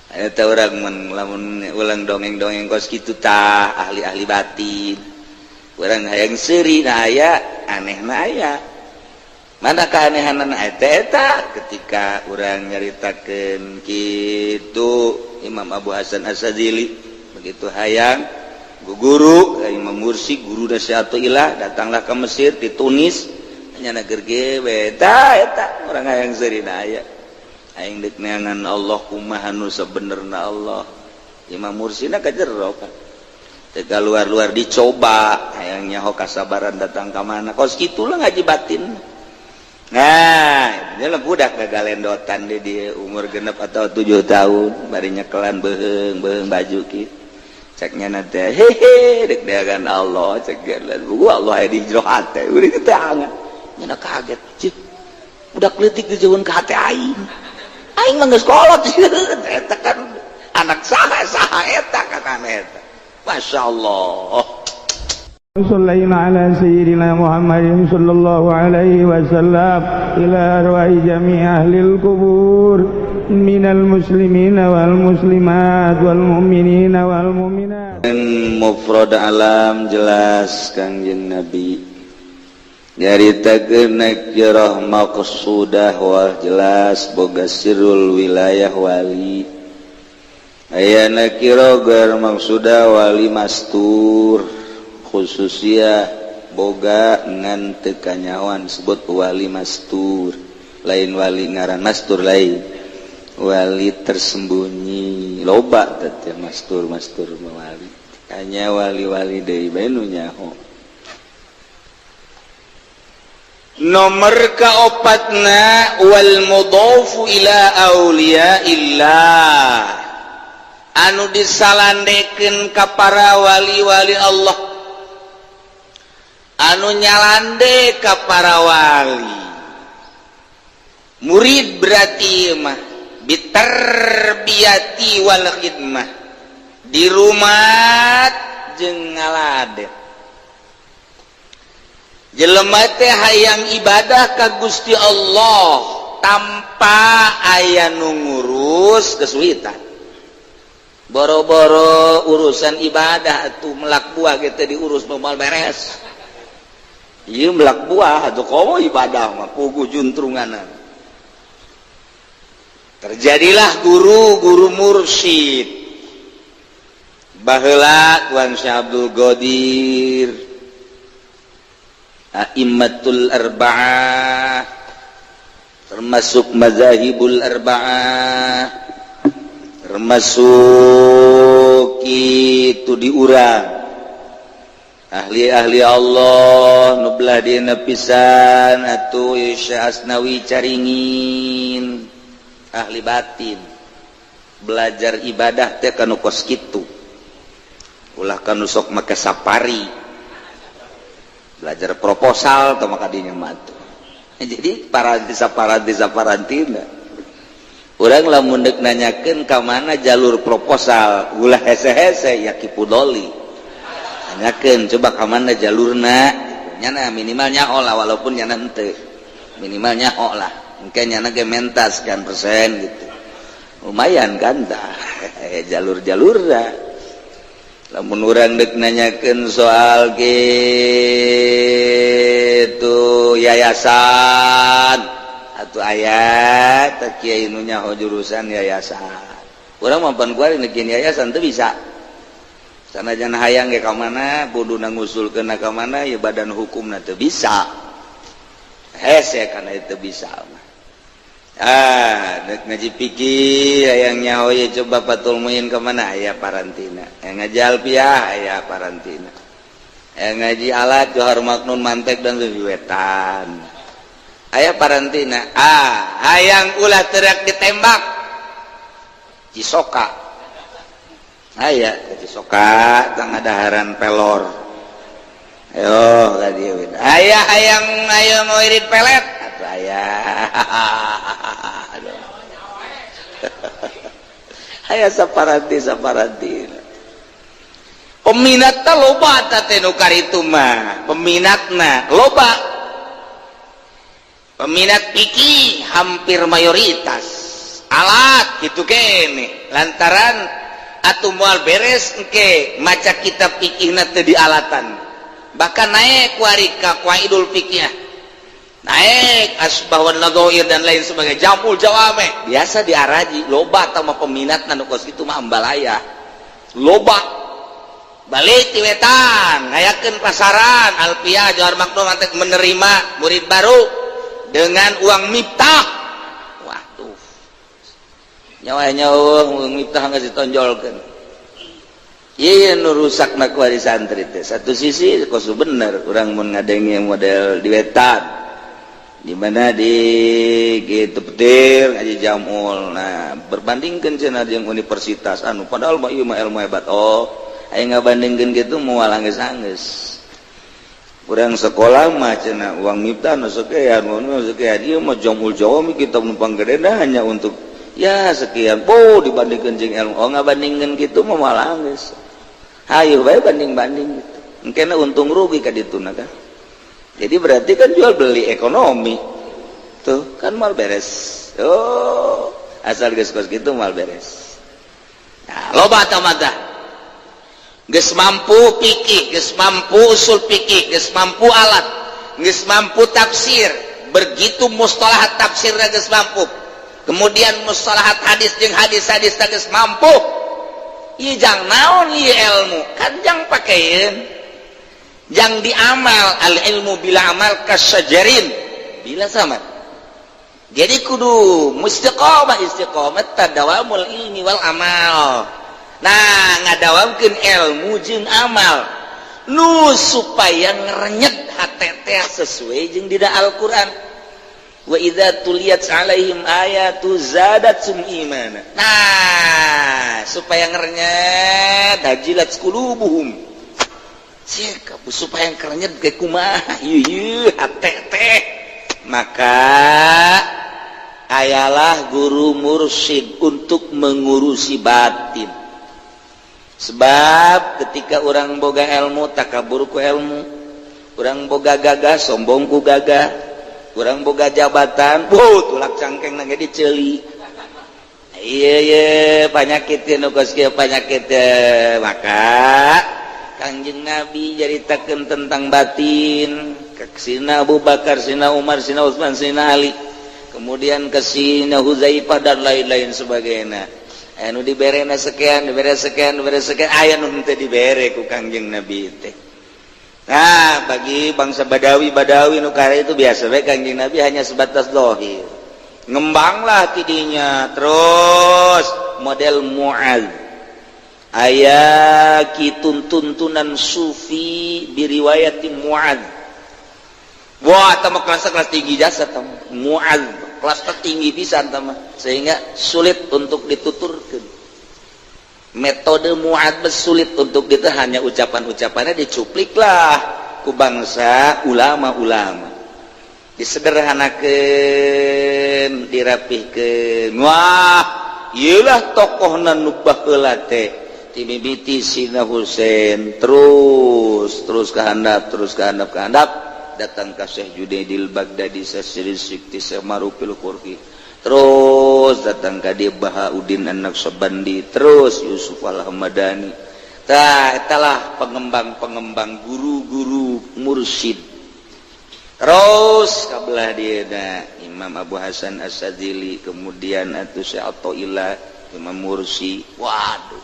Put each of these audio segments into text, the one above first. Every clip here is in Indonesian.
eta urang lamun ulang dongeng-dongeng kos kitu tah ahli-ahli batin urang hayang seuri na aya anehna aya mana keanehanan eta ketika urang nyaritakeun kitu Imam Abu Hasan As-Sadzili begitu hayang guru Imam Mursi guru Nasihatul Ilah datanglah ke Mesir di Tunis nyana gerge beda eta urang hayang seuri na aya aing deuk neangan Allah kumaha nu sabenerna Allah Imam Mursina ka jero kan teu luar-luar dicoba hayang nyaho kasabaran datang ka mana kos kitu lah ngaji batin nah nya budak gagalendotan di umur genep atau 7 tahun bari nyekelan beheung baju kitu cek nya teh hehe deuk neangan Allah cek Allah aya di jero hate urang teh angan nya kaget cik budak leutik dijeueun ka hate aing aing mah geus kolot eta kan anak saha eta kakana eta masyaallah Sallallahu ala sayyidina Muhammadin sallallahu alaihi wasallam ila arwahi jami' ahlil kubur minal muslimina wal muslimat wal mu'minina wal mu'minat mufrad alam jelas Kangjeng Nabi nyaritakeun nakirah maqsudah wah jelas boga sirrul wilayah wali aya nakirah gar maqsudah wali mastur khususnya boga ngan teu kanyawan sebut wali mastur lain wali ngaran mastur lain wali tersembunyi loba teh mastur wali hanya wali-wali deui bae nu nyaho nomor kaopatna wal mudhafu ila auliya illah anu disalandekeun ka para wali-wali Allah anu nyalande ka para wali murid berarti mah bitarbiyati wal khidmah di rumah jeung ngaladen jelema teh hayang ibadah ka Gusti Allah tanpa aya nu ngurus kesulitan boro-boro urusan ibadah atuh melak buah ge teh diurus moal beres ieu melak buah atuh komo ibadah mah puguh juntrunganan terjadilah guru mursyid baheula Tuan Syekh Abdul Qadir a'immatul arba'ah termasuk mazahibul arba'ah termasuk itu diurang ahli-ahli Allah nu belah dina pisan atuh Syekh Asnawi caringin ahli batin belajar ibadah teh kanu kos kitu ulah kanu sok make sapari belajar proposal atau maka dinya matu jadi parantina urang lamun deuk nanyakeun ka mana jalur proposal ulah hese-hese ya kipudoli nanyakeun coba ka mana jalurna nyana minimal nyaho lah walaupun nyana henteu minimal nyaho lah engke nyana ge mentas sekian persen gitu lumayan kan tah jalur-jalurna lamun urang deuk nanyakeun soal gitu yayasan atuh aya teh kiai nu nyaho jurusan yayasan urang mah pan kuari neugieun yayasan teu bisa sanajan hayang ge ka mana kuduna ngusulkeun ka mana ya badan hukumna teu bisa hese kana teu bisa mah dek ngaji pikir yang nyaho ya coba patul muin kemana aya parantina yang ngaji alfiah aya parantina yang ngaji alat johar maknun mantek dan wiwetan aya parantina hayang ulah terak ditembak Cisoka aya Cisoka tang adaharan pelor ayo tadi aya hayang ayo ngoirit pelet aya aya saparanti peminatna loba teh nu karitu mah peminatna loba peminat fikih hampir mayoritas alat gitu kene lantaran atuh moal beres engke maca kitab fikihna teu dialatan bahkan naik warika qaidul fikih naik asbah wan nadhair dan lain sebagainya jamul jawame biasa diaraji loba tah mah peminatna nu kos kitu mah ambalaya loba balik ti wetan ngayakeun pasaran alfiah Johar Maknun nanti menerima murid baru dengan uang miftah. Nyawa-nyawa miftah geus ditonjolkeun. Ieu nu rusakna ku ari santri teh. Satu sisi kosu bener urang mun ngadenge model di wetan. Di mana di kitu petir ngaji jamul. Nah, berbandingkeun cenah jeung universitas anu padahal mah ieu mah ilmu hebat. Oh, aya ngabandingkeun kitu moal anggeus-anggeus. Urang sekolah mah cenah uang miftah nu sakean, nu sakean ieu mah jamul Jawa mi kitab nu panggedena hanya untuk ya sekian dibandingkan jeung ilmu nggak bandingkan gitu mah malah geus hayu bae banding-banding gitu engkena untung rugi ka ditu kan jadi berarti kan jual beli ekonomi tuh kan mal beres asal geus kos gitu mal beres nah loba tah mata geus mampu fikih geus mampu usul fikih geus mampu alat geus mampu tafsir begitu mustalahat tafsirna geus mampu kemudian mustalahat hadis jeung hadis-hadis geus mampu ieu jang naon ieu ilmu kan jang pakeun jang diamal al ilmu bila amal kasyajarin bila sama jadi kudu istiqomah tadawamul ilmi wal amal nah ngadawamkeun ilmu jeung amal nu supaya ngerenyet hate teh sesuai jeung dina Al-Qur'an wa idza tuliyat alaihim ayatu zadatsum imana nah supaya ngernyet hajilat qulubuhum cek supaya ngernyet ge kumaha ieu hate teh maka ayalah guru mursyid untuk mengurusi batin sebab ketika orang boga ilmu takabur ku ilmu orang boga gagah sombong ku gagah urang boga jabatan tulak cangkeng nage diceuli iya penyakit nu kos kieu penyakit maka Kangjeng Nabi jaritakeun tentang batin sina Abu Bakar sina Umar sina Utsman sina Ali kemudian ke sina Huzaifah dan lain-lain sebagainya anu diberena sekian aya nu teu dibere ku Kangjeng Nabi teh. Nah, bagi bangsa Badawi nu kare itu biasa bae Kanjeng Nabi hanya sebatas zahir. Ngembanglah tidinya terus model Mu'adz. Aya tuntunan sufi biriwayat Mu'adz. Wah, tamu kelas tinggi jasa tamu. Mu'adz, kelas tertinggi pisan tamu sehingga sulit untuk dituturkeun. Metode Mu'adz sulit untuk kita hanya ucapan-ucapannya dicupliklah ku bangsa ulama-ulama disederhanakeun dirapihkeun wah ieulah tokohna nu baheula teh ti mimiti Sina Husein terus ke handap datang ka Syekh Junaidil Baghdadi Syekh Sikti Marufil Qurqi terus datang ka dia Bahauddin An-Naqsabandi terus Yusuf Al-Hamadani etalah pengembang guru-guru mursyid terus kabelah dia Imam Abu Hasan As-Sadzili kemudian atuh Syekh Athaillah Imam Mursi waduh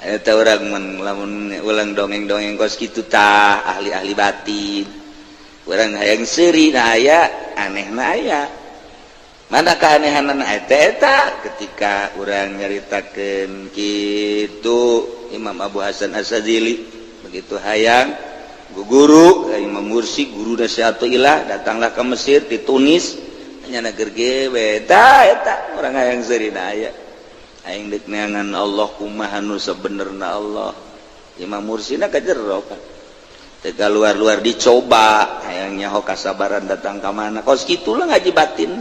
eta urang lamun ulang dongeng-dongeng kos kitu tah ahli-ahli batin urang hayang seuri na aya anehna aya mana keanehanan eta ketika urang nyaritakeun kitu Imam Abu Hasan As-Sadzili begitu hayang guru Imam Mursi guru Syekh datanglah ke Mesir di Tunis nya negeur ge eta urang hayang seurina aya aing deuk neangan Allah kumaha nu sabenerna Allah Imam Mursina ka jero kan teu luar dicoba hayang nyaho kasabaran datang ka mana kos kitu lah ngaji batin.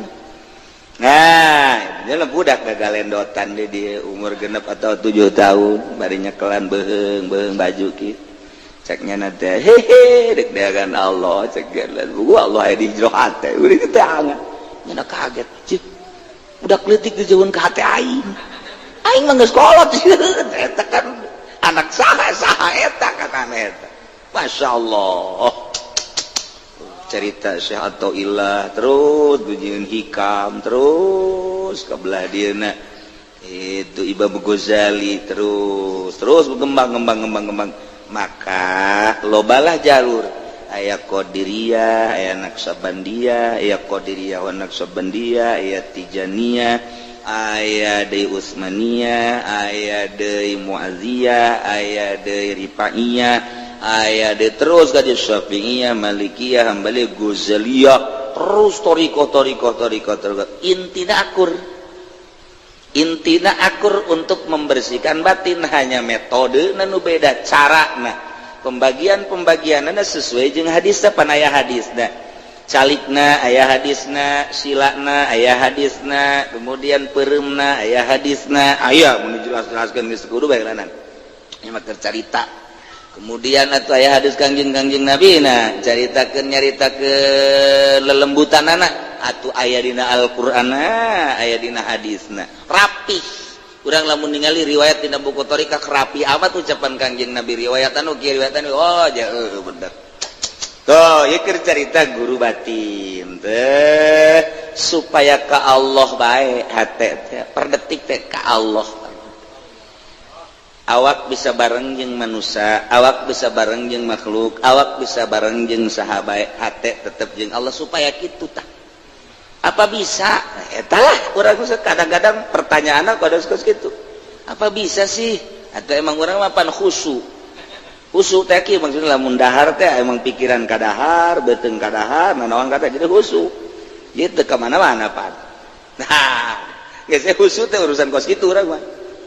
Nah, dia budak gagalendotan di umur genep atau 7 tahun, bari nyekelan beheung baju kieu. Ceknya nanti, dek dagan Allah, cek Allah aya di jero hate, urang teh angan. Nya kaget, cik. udah kletik dijauhan ke hati aing mah geus kolot eta kan anak saha eta kan eta Masya Allah cerita Syekh Athaillah terus gujian hikam terus kebelah dieuna itu Imam Ghazali terus berkembang maka lobalah jalur aya Qadiriyah aya Naqsabandiyah aya Qadiriyah wa Naqsabandiyah aya Tijaniyah aya deui Utsmaniyah aya deui Mu'adziyah aya deui Rifaiyah aya deui terus ka Syafi'iyah Malikiyah Hambaliyah Ghazaliyah terus toriko intina akur untuk membersihkan batin hanya metode nu beda carana pembagian-pembagianana sesuai jeung hadisna pan aya hadisna calikna aya hadisna silana aya hadisna kemudian pereumna aya hadisna aya mun dijelas-jelaskeun geus kudu bae lanan ieu mah cerita kemudian atuh aya hadis Kangjeng Nabi na caritakeun nyaritakeun lelembutanana atuh aya dina Al-Qur'an aya dina hadisna rapih urang lamun ningali riwayat dina buku thariqah rapi amat ucapan Kangjeng Nabi riwayatan kieu riwayatan oh jeuh bener tuh ieu keur carita guru batin teh supaya ka Allah bae hate teh per detik teh ka Allah awak bisa bareng jeung manusia awak bisa bareng jeung makhluk awak bisa bareng jeung sahabat hate tetep jeung Allah supaya kitu tah apa bisa eta lah urang kadang-kadang pertanyaanna kodos kitu apa bisa sih atau emang urang mah pan khusyuk teh kieu maksudna lamun dahar teh emang pikiran kadahar beuteung kadahar nanaon kata jadi khusyuk ieu teu ka mana-mana pan nah geus khusyuk teh urusan kos kitu urang mah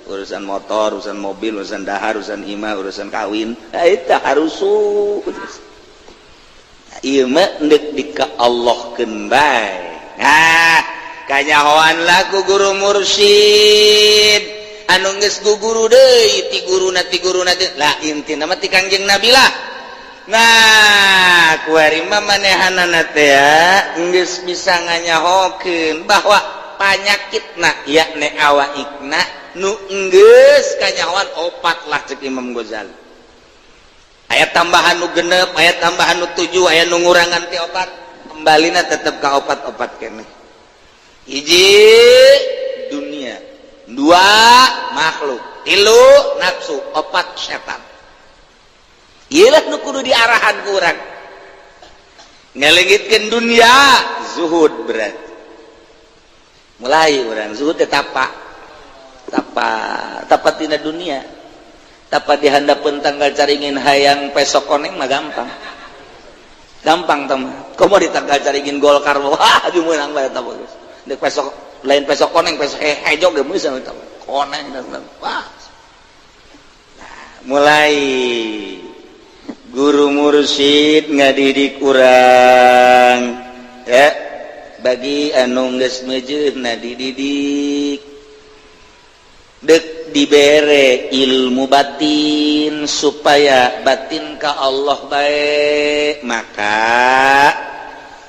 urusan motor, urusan mobil, urusan dahar, urusan imah, urusan kawin, itu harus iya mah ndek dika Allah bae. Nah, kanyahoan laku guru mursyid anu geus guguru deui ti guruna lah intina mah ti Kangjeng Nabi lah. Nah, kuari mah manehanana teh geus bisa nganyahokeun bahwa panyakitna yakni awaikna nu enggeus kanyahoan opat lah cek Imam Ghazali ayat tambahan nu genep ayat tambahan nu 7 ayat nu ngurangan ti opat kembalina tetep ka opat-opat keneh hiji dunia 2 makhluk 3 nafsu 4 setan ieu lah nu kudu diarahan ku urang ngalengitkeun dunia zuhud berarti mulai urang zuhud teh tapat tina dunia tapat dihandapeun tanggal caringin hayang pesok koneng mah gampang teman komo di tanggal caringin Golkar wah jumeunang bae eta bagus dek pesok lain pesok koneng pesok hejo ge meus eta koneng wah mulai guru mursyid ngadidik urang ya bagi anu geus meujeuhna dididik dek dibere ilmu batin supaya batin ka Allah bae maka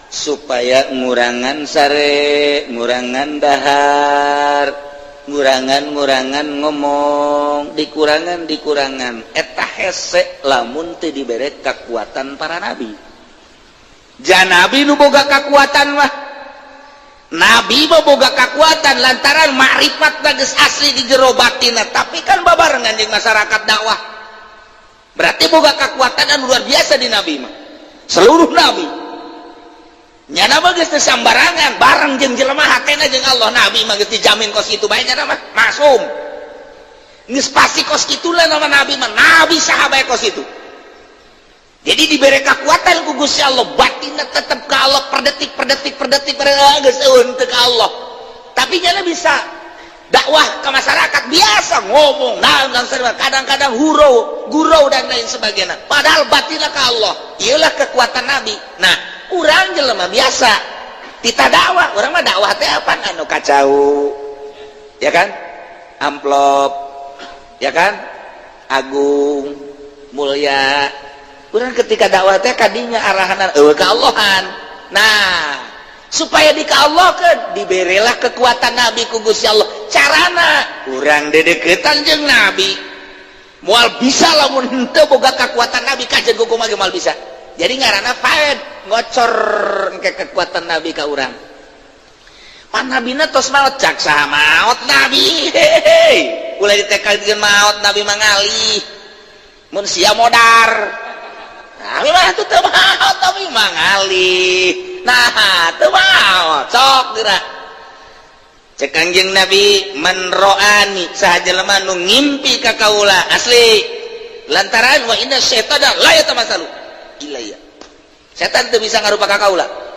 supaya ngurangan sare ngurangan dahar ngurangan ngomong dikurangan eta hese lamun teu dibere kekuatan para nabi janabi nu boga kekuatan mah Nabi boga kekuatan lantaran makrifat geus asli di jero batinna tapi kan babarengan jeung masyarakat dakwah berarti boga kekuatan anu luar biasa di Nabi mah seluruh nabi nya mah geus teu sambarangan bareng jeung jelema hatena jeung Allah Nabi mah geus dijamin kos kitu bae nya mah maksum geus pasti kos kitu lah nama Nabi mah nabi sahabat kos kitu jadi diberi kekuatan ku Gusti Allah batinna tetap ke Allah per detik geus eueun teu ka Allah tapi nyana bisa dakwah ke masyarakat biasa ngomong naon kadang-kadang gurau dan lain sebagainya padahal batinna ka Allah ieulah kekuatan nabi nah urang jelema biasa tita dakwah urang mah dakwah teh apa anu kacau ya kan amplop ya kan agung mulia urang ketika dakwah teh kadinya arahanan eueuh ka Allahan nah supaya dikaallahkeun diberilah kekuatan Nabi ku Gusti Allah. Carana urang dedeketan jeung Nabi moal bisa lamun henteu boga kekuatan Nabi kajen kumaha ge moal bisa. Jadi ngaranna faed ngocor engke kekuatan Nabi ka urang. Pan nabina tos maot cak saha maot Nabi. Ulah ditekalikeun maot Nabi mangalih. Mun sia modar. Nabi mah teu maot Nabi mangalih. Nah, teu maot sok geura. Cek Kangjeng Nabi man ro'ani saha jelema nu ngimpi ka kaula asli. Lantaran wa inna syaitana la yatamasalu ilayya. Setan teu bisa ngarupa ka kaula.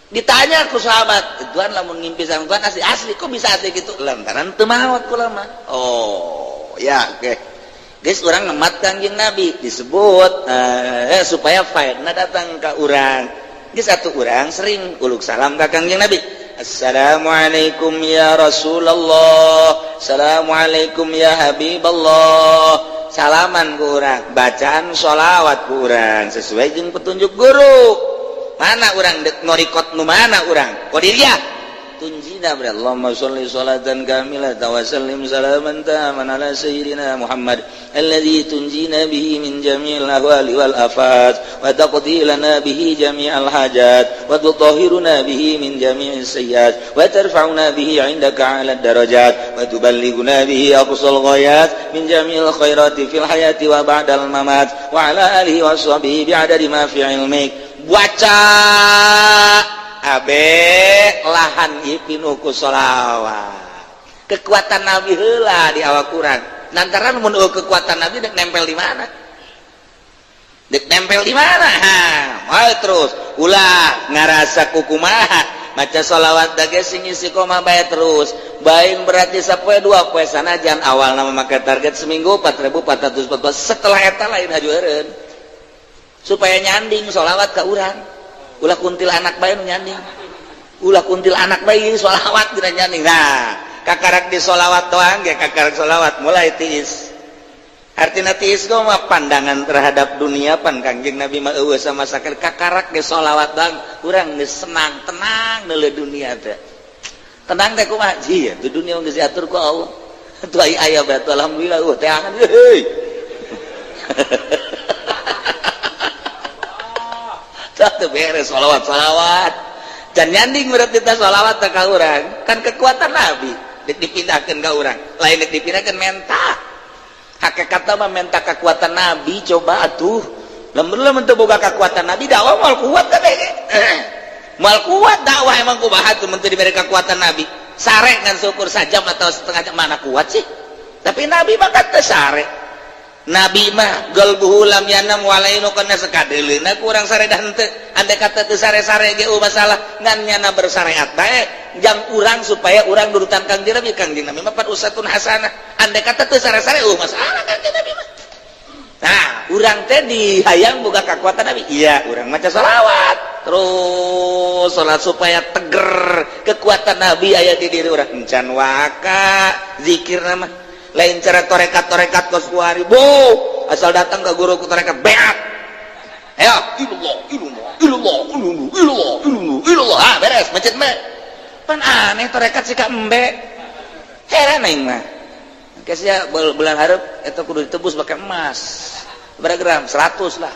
Ditanya ku sahabat, Tuhan lamun ngimpi sama Tuhan asli kok bisa asli gitu? Lantaran teu maot kula mah. Oh, ya oke. Guys, orang ngemat Kangjeng Nabi disebut supaya faedna datang ka urang. Geus satu urang sering uluk salam ka Kangjeng Nabi. Assalamualaikum ya Rasulullah. Assalamualaikum ya Habiballah. Salaman ku urang, bacaan sholawat ku urang sesuai jeung petunjuk guru. Mana urang dek norikot nu mana urang qadiria tunjina bil Allahumma sholli sholatan kamilatan wa sallim salaman taman ala sayyidina Muhammad alladzi tunjina bihi min jami'il ahwali wal afat wa taqdi lana bihi jami'al hajat wa tutahhiruna bihi min jami'is sayyiat wa tarfa'una bihi 'indaka 'ala darajat wa tuballighuna bihi aqsal ghayat min jami'il khairati fil hayati wa ba'dal mamat wa 'ala alihi wa sahbihi bi'adadi ma fi 'ilmik. Baca abe lahan pinuh ku sholawat. Kekuatan Nabi heula di awak urang. Lantaran mun kekuatan Nabi dek nempel di mana? Dek nempel di mana? Moal terus ulah ngarasa kukumaha maca sholawat dage sing istiqomah bae terus. Bain berarti sapoe 2 poe sanajan awal nama make target seminggu 4.414 setelah eta lain hajueureun. Supaya nyanding sholawat ke urang. Ulah kuntil anak bayi nyanding. Ulah kuntil anak bayi sholawat dina nyanding. Nah, kakarak di sholawat doang ge kakarak sholawat mulai tiis. Artina tiis go mah pandangan terhadap dunia pan Kangjeng Nabi mah eueuh sama sakali kakarak di sholawat doang urang geus senang tenang neuleuh dunia teh. Tenang teh kumaha? Ji, teu dunia geus diatur ku Allah. Tuh aya bae alhamdulillah teh angan heuy. Teu beres sholawat dan nyanding berarti kita sholawat ka urang kan kekuatan Nabi dek dipindahkeun ka urang lain dek dipindahkeun menta hakikatna mah menta kekuatan Nabi coba atuh lamun teu boga kekuatan Nabi dakwah moal kuat kabeh moal kuat dakwah emang kumaha tuh mun teu diberi kekuatan Nabi sare ngan syukur sajam atau setengah jam mana kuat sih tapi Nabi mah kan teu sare Nabi mah galbuhu lam yanam walainu kana sakadeuleuna ku urang saredah henteu andai kata teu sare-sare ge masalah ngan nyana bersyariat bae jang urang supaya urang nurutan Kangjeng Nabi. Kangjeng Nabi mah usatun hasanah andai kata teu sare-sare masalah Kangjeng Nabi mah. Nah urang teh dihayang boga kekuatan Nabi iya urang maca sholawat terus salat supaya teger kekuatan Nabi aya di diri urang encan waka zikirna mah lain cara torekat kos kuari bu asal datang ke guru ku torekat beat ayo ilallah beres macet mah pan aneh torekat sika embe heran aing mah kesnya bulan hareup eta kudu ditebus pakai emas berapa gram 100 lah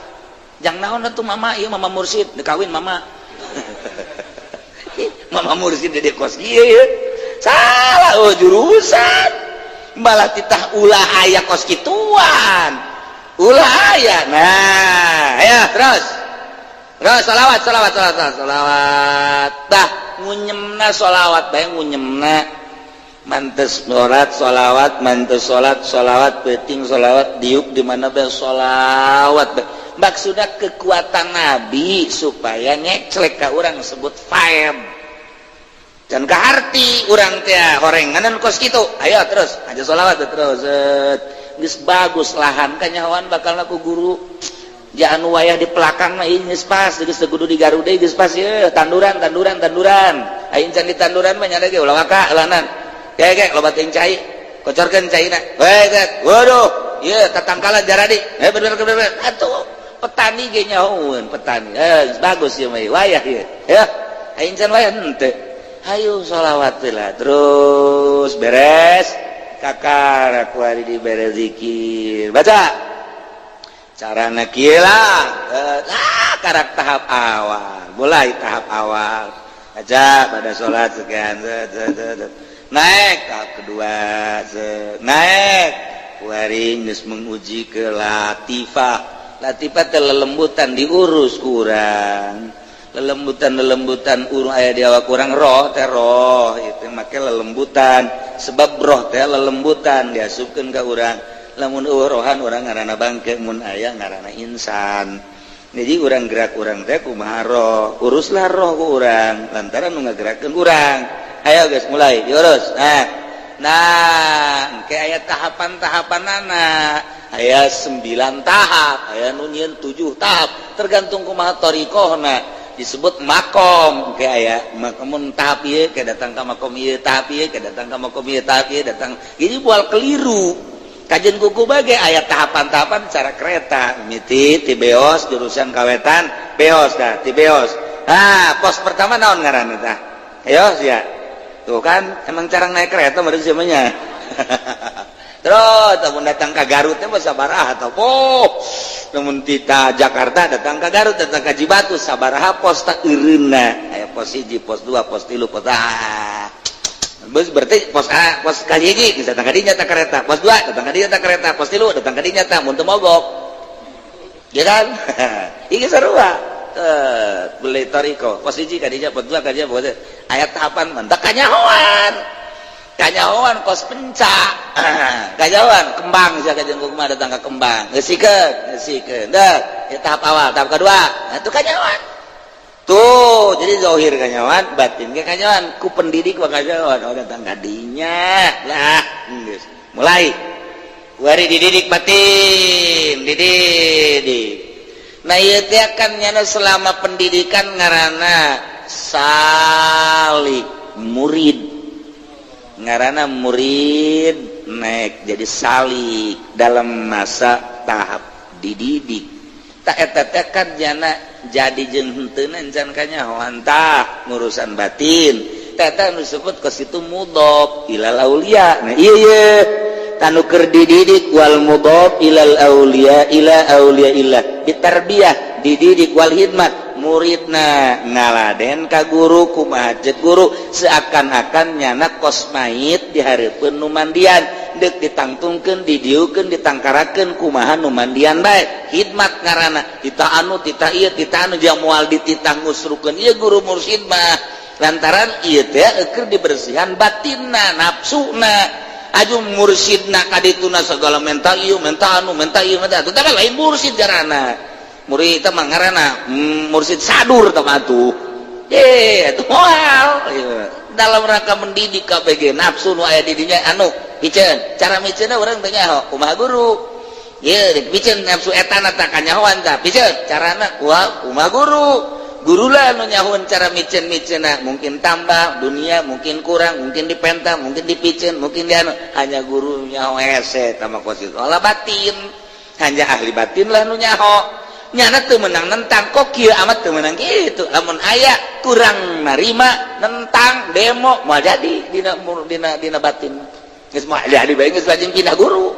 jang naon atuh mama ieu mama mursyid dikawin mama mama mursyid di kos ieu salah jurusan malah titah ulah aya kos kituan ulah aya nah ya terus sholawat tah ngunyemna sholawat bae ngunyemna mantes sholawat mantes sholawat penting sholawat diuk di mana bae sholawat maksudna kekuatan Nabi supaya ngeclek ka urang sebut faed dan keharti urang teh horenganan kos kitu ayo terus aja sholawat terus geus bagus lahan kanyahoan bakal aku guru jangan wayah di pelakang mah ieu geus pas geus teu kudu digaruh deui geus pas ye tanduran aing can di tanduran mah nya ge ulah waka lanan ge loba teuing cai kocorkeun caina we waduh ieu tatangkala jaradi bener atuh petani ge nyahoeun petani bagus ieu mah wayah ieu ya aing can wae henteu hayu sholawat lah terus beres kakak kuari di beres zikir baca carana kieu lah karak tahap awal mulai tahap awal baca pada sholat sekian naik tahap kedua naik kuari geus menguji ke latifah teh lelembutan diurus kurang lelembutan urang aya di awak kurang roh teh roh itu make lelembutan sebab roh teh lelembutan diasupkeun ka urang lamun rohan urang ngaranna bangke mun aya ngaranna insan jadi urang gerak urang teh kumaha roh uruslah roh ku urang lantaran nu ngagerakeun urang ayo guys mulai diurus nah engke aya tahapan-tahapanana aya 9 tahap aya nu nyieun 7 tahap tergantung kumaha thariqahna disebut makom engke aya makom tahap ieu ke datang ka makom ieu tahap ieu ke datang ka makom ieu tahap ieu datang jadi moal keliru kajian kuku bage aya tahapan-tahapan cara kereta miti ti beos jurusan kawetan beos dah ti beos pos pertama naon ngaranna tah beos ya tuh kan emang cara naik kereta meureun samanya terus namun datang ke Garut teh sabaraha atau namun kita Jakarta datang ke Garut datang ke Cibatu sabaraha pos tak eureunna aya pos 1 pos 2 pos 3 pos berarti pos A pos kali hiji datang ka dinya ta kereta pos 2 datang ka dinya ta kereta pos 3 datang ka dinya ta mun teu mogok ya kan iki sarua beli tariko pos 1 ka dinya pos 2 ka dinya pos aya tahapan mentak kanyahoan kos penca kanyahoan kembang sia kajian kumaha datang ka kembang geusikeun dah ya tahap awal tahap kedua itu kanyahoan tuh jadi zahir kanyahoan batin ge kanyahoan ku pendidik wa kanyahoan datang ka dinya lah geus mulai kuari dididik batin dididik nah ieu teh kan nyana selama pendidikan ngaranna salik murid ngaranna murid naik jadi salik dalam masa tahap dididik tak eta teh kan jana jadi jeung henteuna encan kanyahoan tah ngurusan batin teh nu disebut ka situ mudhof ilal auliya nah ieu tanu keur dididik wal mudhof ilal auliya ila auliya illah ditarbiyah dididik wal hidmat muridna ngaladen ka guru kumaha ceuk guru seakan-akan nyana kosmait dihareupeun nu mandian deuk ditangtungkeun didieukeun ditangkarakeun kumaha nu mandian bae hidmat ngaranna tita anu tita ieu tita anu jeung moal dititah ngusrukeun ieu guru mursyid mah lantaran ieu teh keur dibersihan batinna nafsuna aju mursyidna kadituna segala menta ieu menta anu menta ieu menta teh lain mursyid jarana murid mah ngaranna mursyid sadur tah atuh itu moal dalam rangka mendidik KBG nafsu nu aya di dinya anu piceun cara miceunna urang teh nyaho kumaha guru ieu piceun nafsu etana tah kanyahoan tah piceun carana kumaha guru lah nu nyahoan cara miceun-miceunna mungkin tambah dunia mungkin kurang mungkin dipenta mungkin dipiceun mungkin di anu hanya guru nyaho hese tah mah kosit olah batin hanya ahli batin lah nu nyaho nyana teu menang nentang kok kieu amat teu menang kitu lamun aya kurang narima nentang demo moal jadi dina batin geus moal jadi bae geus lajeng pindah guru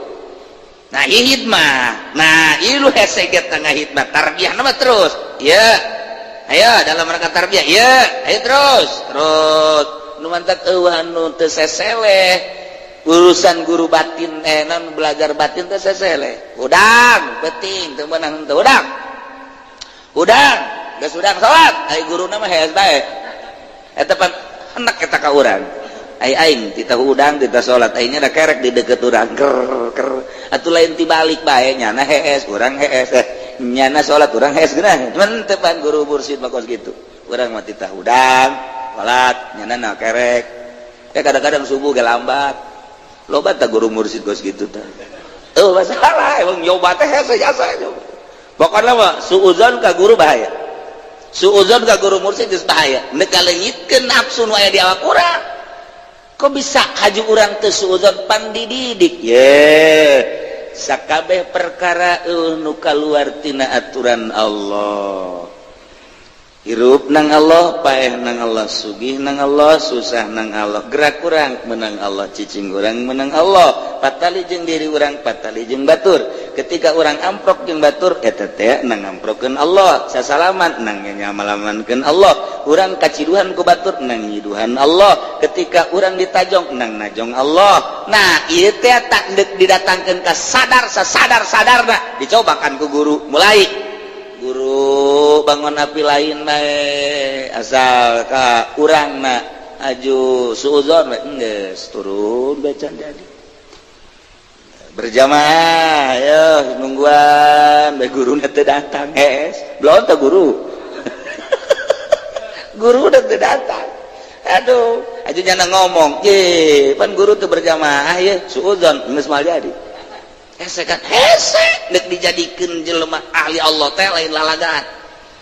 nah ieu hidmah nah ieu lu hese ge tengah hidmah tarbiyahna mah terus ieu ayo dalam rangka tarbiyah ieu ayo terus nu mantap eueuh anu teu seseleh urusan guru batin non belajar batin teh seseleh udang penting teu meunang teu udang geus udang salat ai guruna mah hees bae eta pan hendak eta ka urang ai aing titah udang titah salat aing nya kerek di deukeut urang ker atuh lain tibalik bae nyana hees urang hees nyana salat urang hees geunah cuman teu pan guru mursyid mah kos kitu urang mah titah udang salat nyana na kerek kadang-kadang subuh ge lambat loba tah guru mursyid kos kitu tah masalah emang nyoba teh hese jasa nyoba pokokna mah suudzon ka guru bahaya suudzon ka guru mursyid geus bahaya neuk kaleungitkeun nafsu nu aya di awak urang kok bisa haju urang teu suudzon pan dididik sakabeh perkara nu kaluar tina aturan Allah hirup nang Allah, paeh nang Allah, sugih nang Allah, susah nang Allah, gerak urang menang Allah, cicing urang menang Allah, patali jeung diri urang, patali jeung batur. Ketika urang amprok jeung batur, eta teh nang ngamprokeun Allah, sasalaman nang nyamalamankeun Allah, urang kaciduhan ku batur nang nyiduhan Allah, ketika urang ditajong nang najong Allah. Nah, ieu teh tak didatangkeun ka sadar-sadarna, dicobakan ku guru. Mulai guru bangun api lain bae asal ka urangna aju suudzon bae geus turun bacan jadi berjamaah ya nungguan bae guruna teu datang belum teh guru guru udah teu datang aduh aju nyana ngomong ye pan guru teu berjamaah ya suudzon geus mal jadi hese kan hese dek dijadikeun jelema ahli Allah teh lain lalagaan.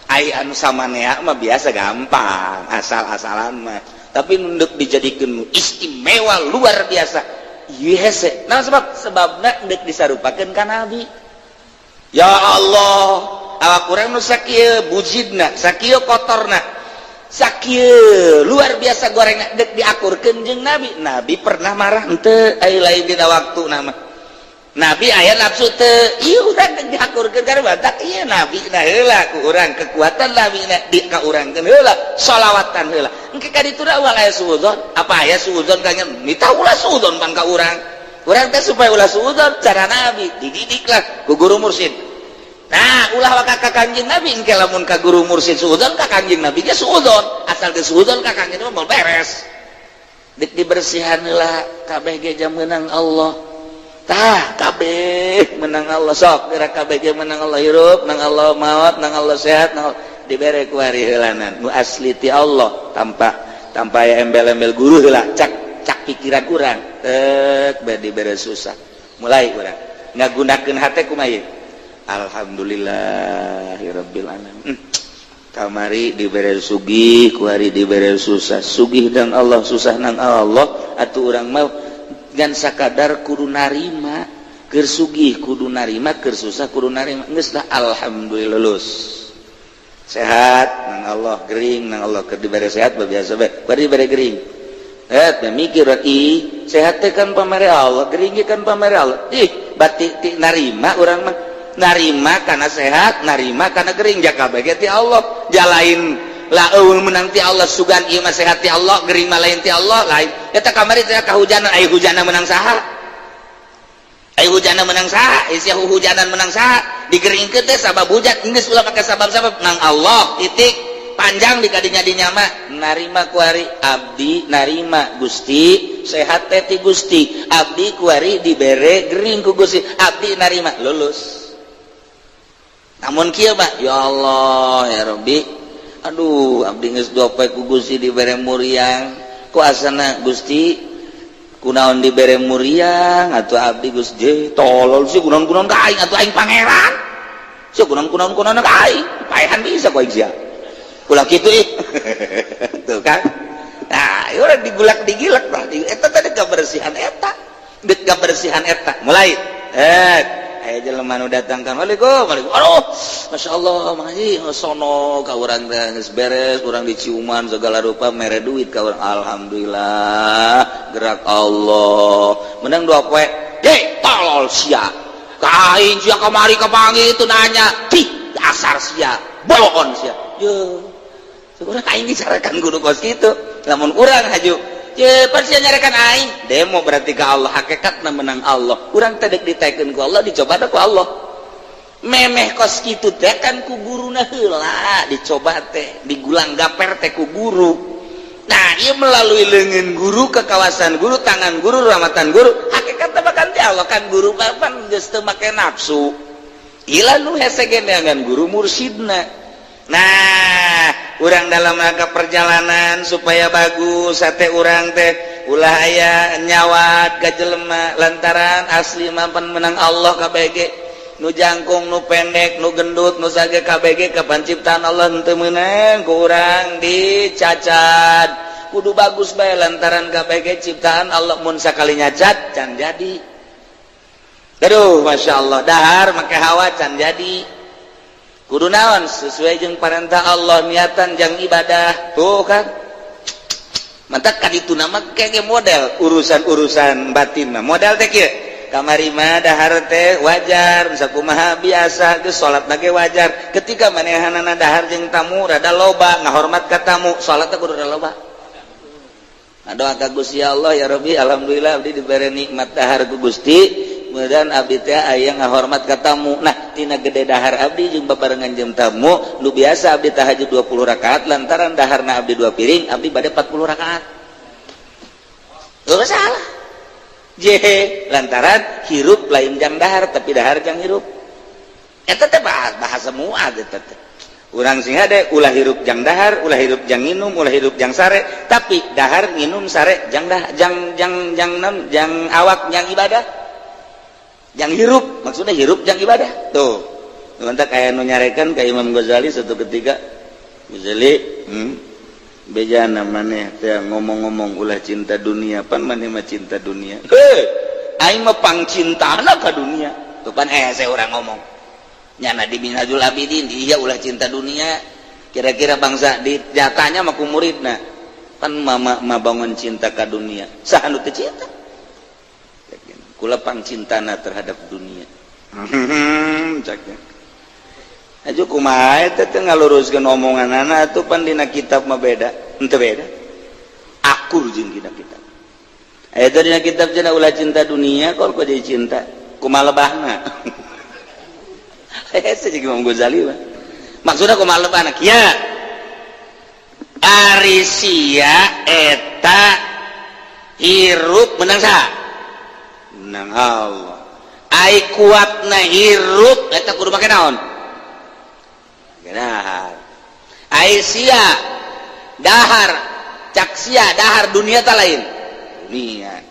Ai anu samanea mah biasa gampang asal-asalan mah, tapi dek dijadikeun istimewa luar biasa ieu hese. Nah sebabna dek disarupakeun ka nabi. Ya Allah, awak urang nu sakieu bujidna, sakieu kotorna, sakieu luar biasa gorengna dek diakurkeun jeung nabi. Nabi pernah marah henteu ai lain dina waktuna mah. Nabi aya nafsu teu ieu urang geus dihakurkeun kana batak ieu nabi na heula ku urang kekuatan nabi na di ka urangkeun heula shalawatan heula engke ka ditu da ulah aya suudzon apa aya suudzon ka nya mita ulah suudzon pan ka urang teh supaya ulah suudzon cara nabi dididiklah ku guru mursyid. Nah ulah ka kanjing nabi engke lamun ka guru mursyid suudzon ka kanjing nabi ge suudzon asal geus suudzon ka kanjing mah beres dik dibersihan heula kabeh ge jam meunang Allah. Tah kabeh menang Allah sok gerak kabeh ge menang Allah hirup nang Allah maot nang Allah sehat nang dibere ku hari heulanan nu asli ti Allah tanpa aya embel-embel guru heula cak pikiran urang tek bae dibere susah mulai urang ngagunakeun hate kumaha alhamdulillahirabbil alamin kamari dibere sugih ku hari dibere susah sugih dan Allah susah nang Allah atuh urang mah ngan sakadar kudu narima keur sugih kudu narima keur susah kudu narima geus lah alhamdulillah lulus sehat nang Allah gering nang Allah keur dibere sehat biasa bae bari dibere gering mikir sehat teh kan pamere Allah gering kan pamere Allah bati narima urang mah narima kana sehat narima kana gering jaka bae ti Allah jalain laeung menang ti Allah sugan ieu mah sehat ti Allah gering mah lain ti Allah lain eta kamari teh kahujanan aya hujanna menang saha aya hujanna menang saha sia hujanan menang saha digeringkeun teh sabab hujan geus ulah make sabab-sabab nang Allah titik panjang di kadinya dinya mah narima ku ari abdi narima Gusti sehat teh ti Gusti abdi ku ari dibere gering ku Gusti abdi narima lulus namun kieu mah ya Allah ya Rabbi aduh abdi geus dope ku Gusti dibere muriang ku asana Gusti kunaon dibere muriang atuh abdi Gusti tolol sih kunaon-kunaon ka aing atuh aing pangeran sih kunaon-kunaon ka aing paehan bisa ku aing sia ulah kitu tuh kan nah urang digulak-digilak tah eta teh kebersihan eta deuk kebersihan eta mulai aya jelema nu datang kan Waalaikumsalam aduh masyaallah Mang Haji sono ka urang teh geus beres urang diciuman segala rupa mere duit ka urang alhamdulillah gerak Allah menang 2 poe ye tolol sia kain sia kamari kapangi itu nanya ti dasar sia bohon sia ye urang aing dicarakan guru kos kitu lamun urang haju ye pasti nyarekan aing demo berarti ka Allah hakikatna menang Allah urang teh dek ditaikeun ku Allah dicoba ku Allah memeh kos kitu teh kan ku guruna heula dicoba teh digulang gaper teh ku guru nah ieu melalui leungeun guru ke kawasan guru tangan guru rahmatan guru hakikatna bakan teh Allah kan guru bapan geus teu make nafsu ila nu hese ge neangan guru mursyidna. Nah urang dalam rangka perjalanan supaya bagus sate urang teh ulah aya nyawat ka jelema lantaran asli mampan menang Allah kabeh ge nu jangkung nu pendek nu gendut nu sage kabeh ge ka panciptaan Allah henteu meunang ku urang dicacat kudu bagus bae lantaran kabeh ge ciptaan Allah mun sakali nyacat can jadi aduh masyaallah dahar make hawa can jadi kudu naon sesuai jeung perintah Allah niatan jang ibadah tuh kan mantap kaditu nama kayak model urusan batin mah model teh kieu kamari mah dahar teh wajar sakumaha biasa geus salat na ge wajar ketika manehanana dahar jeung tamu rada loba ngahormat ka tamu salat teh kudu rada loba doa ka Gusti Allah ya Rabbi alhamdulillah abdi dibere nikmat dahar ku Gusti mudah-mudahan abdi teh aya ngahormat ka tamu nah tina gede dahar abdi jeung babarengan jeung tamu nu biasa abdi tahajud 20 rakaat lantaran daharna abdi 2 piring abdi bade 40 rakaat teu salah lantaran hirup lain jang dahar tapi dahar jang hirup eta teh bahasa muad eta teh urang sing hade ulah hirup jang dahar ulah hirup jang nginum ulah hirup jang sare tapi dahar nginum sare jang awak jang ibadah jang hirup maksudnya hirup jang ibadah tuh mantak aya nu nyarekan ka Imam Ghazali satu ketika Ghazali beja namanya teh ngomong-ngomong ulah cinta dunia pan maneh mah cinta dunia aing mah pangcintana ka dunia tuh pan saya urang ngomong nyana di Minhajul Abidin iya ulah cinta dunia kira-kira bangsa di jatanya mah ku muridna pan mama bangun cinta ka dunia saha nu teu cinta kula pangcintana terhadap dunia caknya aju kumaha eta teh ngaluruskeun omonganana atuh pan dina kitab mah beda henteu beda akur jeung dina kitab aya teh dina kitab cenah ulah cinta dunia kok jadi cinta kumaha lebahna asa jeung Imam Ghazali mah maksudna kumaha lebahna kieu ari sia eta hirup menang saha menang Allah ai kuatna hirup eta kudu make naon dahar Aisyah dahar cak sia dahar dunia tak lain dunia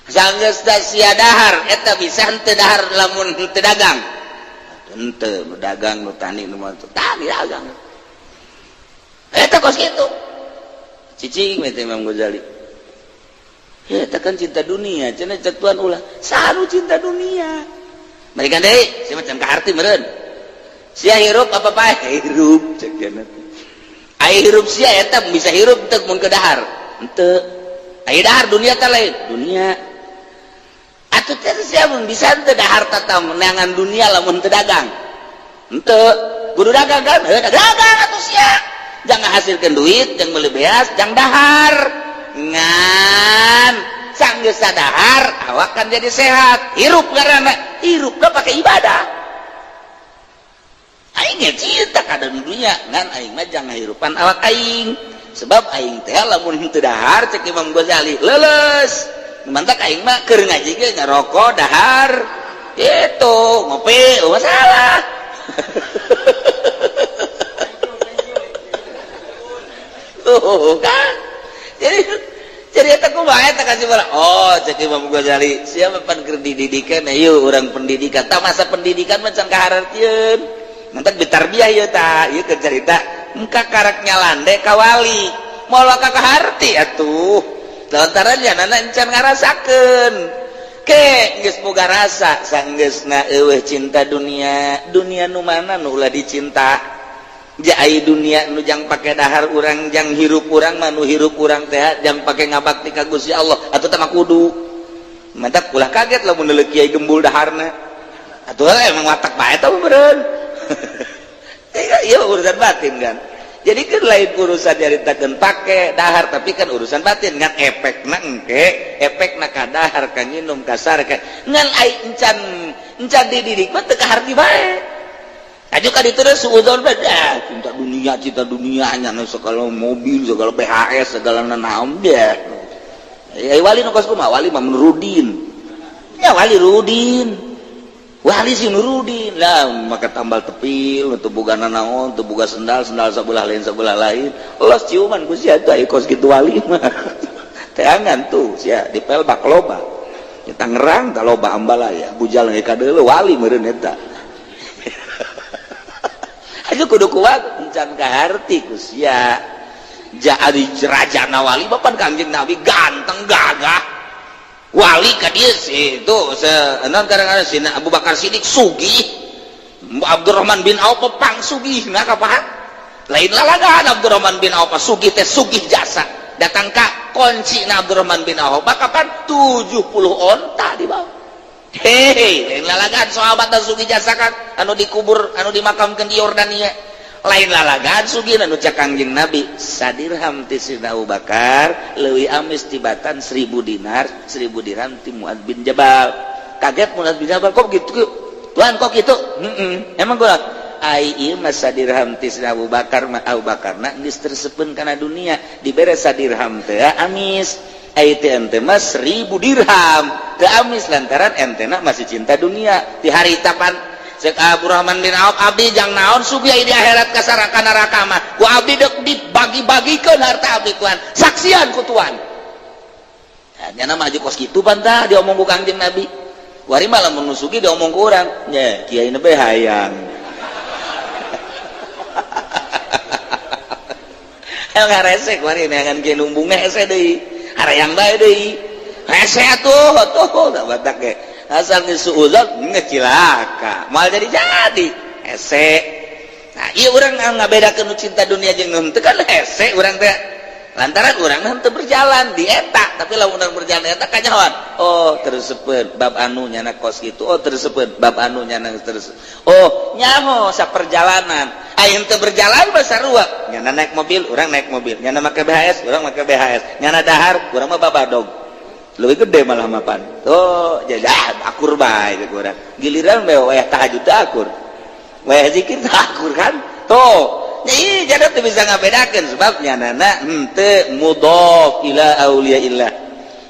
sanggeus da sia dahar eta bisa henteu dahar lamun henteu dagang henteu nu dagang nu tani nu mah tani dagang eta kos kitu cicing teh Imam Ghazali eta kan cinta dunia cenah cek tuan ulah saru cinta dunia mereka deui sia macam ka arti meureun sia hirup apa hirup cek kana ai hirup sia eta bisa hirup teu mun ke dahar henteu ai dahar dunia teh lain dunia atuh teh sia mun bisa teu dahar tata menangan dunia lamun teu dagang henteu kudu dagang kan dagang atuh sia jangan hasilkeun duit jangan meuli beas jangan dahar ngan sanggeus sadahar awak kan jadi sehat hirup karena hirup da pakai ibadah aing cinta ka dunia ngan aing mah jangan hirupan awak aing sebab aing teh lamun henteu dahar cek Imam Ghazali leuleus mantak aing mah keur ngaji ge ngarokok dahar itu ngopi masalah tuh kan jadi eta kumaha eta kasih bola oh cek Imam Ghazali siapa pan keur dididikan ayo urang pendidikan tah masa pendidikan mah can kahartieun nanti bitarbiyah ieu tah ieu keur carita engka karek nyalande ka wali moal ka kaharti atuh lantaran janana encan ngarasakeun ke geus boga rasa sanggeusna eueuh cinta dunia nu mana nu ulah dicinta ja ai dunia nu jang pake dahar urang jang hirup urang mah nu hirup urang teh jang pake ngabakti ka Gusti Allah atuh teh mah kudu mantap ulah kaget lamun deuleu kiai gembul daharna atuh emang watak bae tah beureun iya urusan batin kan jadi kan lain urusan nyaritakeun pake dahar tapi kan urusan batin ngan efekna engke efekna ka dahar ka nginum ka sare ka ngan ai encan dididik mah teu kaharti bae aju ka ditu teh suudzon beda cinta dunia nya segala mobil segala PHS segala naon deh ai wali nu kos kumaha wali mah Nurudin ya wali Rudin wali si Nurudin lah maka tambal tepil untuk boga nanaon untuk boga sendal sebelah lain los ciuman ku sia teh kos kitu wali mah teangan tuh sia di pelbak loba di Tangerang ka loba ambalaya bujal ge ka deuleu wali meureun eta aja kudu kuat encan kaharti ku sia jadi rajana wali bapan Kangjeng Nabi ganteng gagah wali ka dieu itu seunaun kadang-kadang si Abu Bakar Siddiq sugih Abdurrahman bin Auf pang sugih nah kapahan lain lalagaan Abdurrahman bin Auf sugih teh sugih jasa datang ka kunci na Abdurrahman bin Auf kapan 70 onta di bawah hehe lain lalagaan sahabat dan sugih jasa kan anu dikubur anu dimakamkan di Yordania lain lalagaan sugih anu cak Kangjeng Nabi sadirham ti Sidina Abu Bakar leuwih amis tibatan 1000 dinar 1000 dirham ti Muad bin Jabal kaget Muad bin Jabal kok gitu Tuhan kok gitu emang gue ai ieu mah sadirham ti Sidina Abu Bakar mah Abu Bakarna geus tersepen kana dunia dibere sadirham teh amis ai teh ente mah 1000 dirham teu amis lantaran entena masih cinta dunia di haritapan Syekh Abdurrahman bin Auf abdi jang naon sugih di akhirat kasaraka neraka mah ku abdi deuk dibagi-bagikeun harta abdi Tuhan saksian ku Tuhan nya mah aja kos kitu bantah diomong ku Kangjeng Nabi wari malah menusuki diomong ku urang nya kiai na bae hayang emang resek wari neangan kiai lumbung hese deui harayang bae deui hese atuh tak batak ge asal geus suuzon ngecilaka mal jadi hese nah ieu urang ngabedakeun nu cinta dunia jeung nu teu kan hese urang teh lantaran urang teu berjalan di eta tapi lamun urang berjalan eta kanyahoan oh tersepeun bab anu nyana kos kitu oh tersepeun bab anu nyana terus oh nyaho saperjalanan ayeuna teu berjalan mah sarua nyana naik mobil urang naik mobil nyana make BHS urang make BHS nyana dahar urang mah babadog leuwih gede malah mapan tuh jadah akur bae ke urang giliran we tahajud teh akur we zikir teh akur kan tuh ih jadi teu bisa ngabedakeun sebab nyanana henteu mudhof ila auliyaillah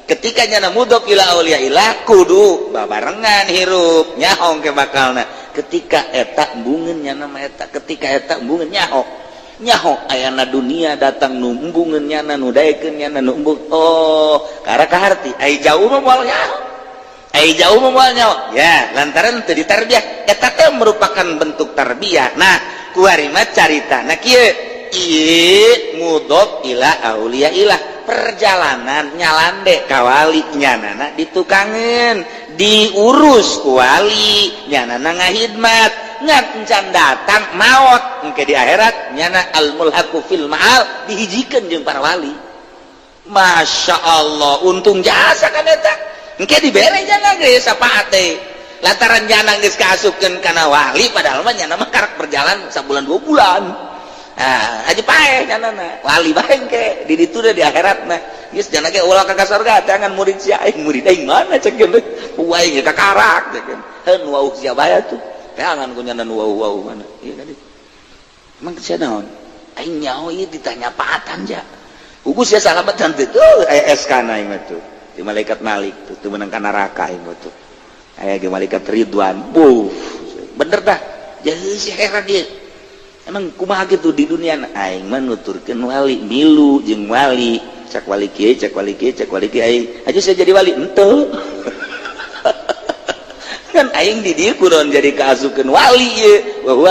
ketika nyana mudhof ila auliyaillah kudu babarengan hirup nyaho ke bakalna ketika eta embungeun nyana mah eta ketika eta embungeun nyaho ayana dunia datang nu embungeun nyana nu daekeun nyana nu embung oh kara kaharti ai jauh mah moal nyaho ai jauh mah moal nyaho ya lantaran teu ditarbiyah eta teh merupakan bentuk tarbiyah nah kuari mah caritana kieu ieu mudhof ila auliyaillah perjalanan nyalande ka wali nyanana ditukangeun diurus ku wali nyanana ngahidmat ngan datang maot engke di akhirat nyana al mulhaqu fil ma'al dihijikeun jeung para wali Masya Allah untung jasa kan eta engke dibere jana geus sapaat teh lantaran jana geus kaasupkeun kana wali padahal mah nyana mah karek berjalan sabulan 2 bulan nah haji paeh nyanana wali bae engke di ditu di akhirat mah geus jana ge ulah ka surga tangan murid si aing murid aing mana cek geus uai ge kakarak cek heun wau sia bae tuh jangan kunyana wau mana iya tadi emang sia naon aing nyaho ieu ditanya paatan ja ugus ya sahabat dan teu aya SK na aing tuh di malaikat Malik tuh teu meunang ka neraka aing tuh aya ge malaikat Ridwan bener dah jadi si heran dia emang kumaha gitu di dunia aing mah nuturkeun wali milu jeung wali cak wali kieu cak wali kieu cak wali kieu aing aja saya jadi wali henteu kan aing di dieu kunaon jadi kaasukeun wali ye bahwa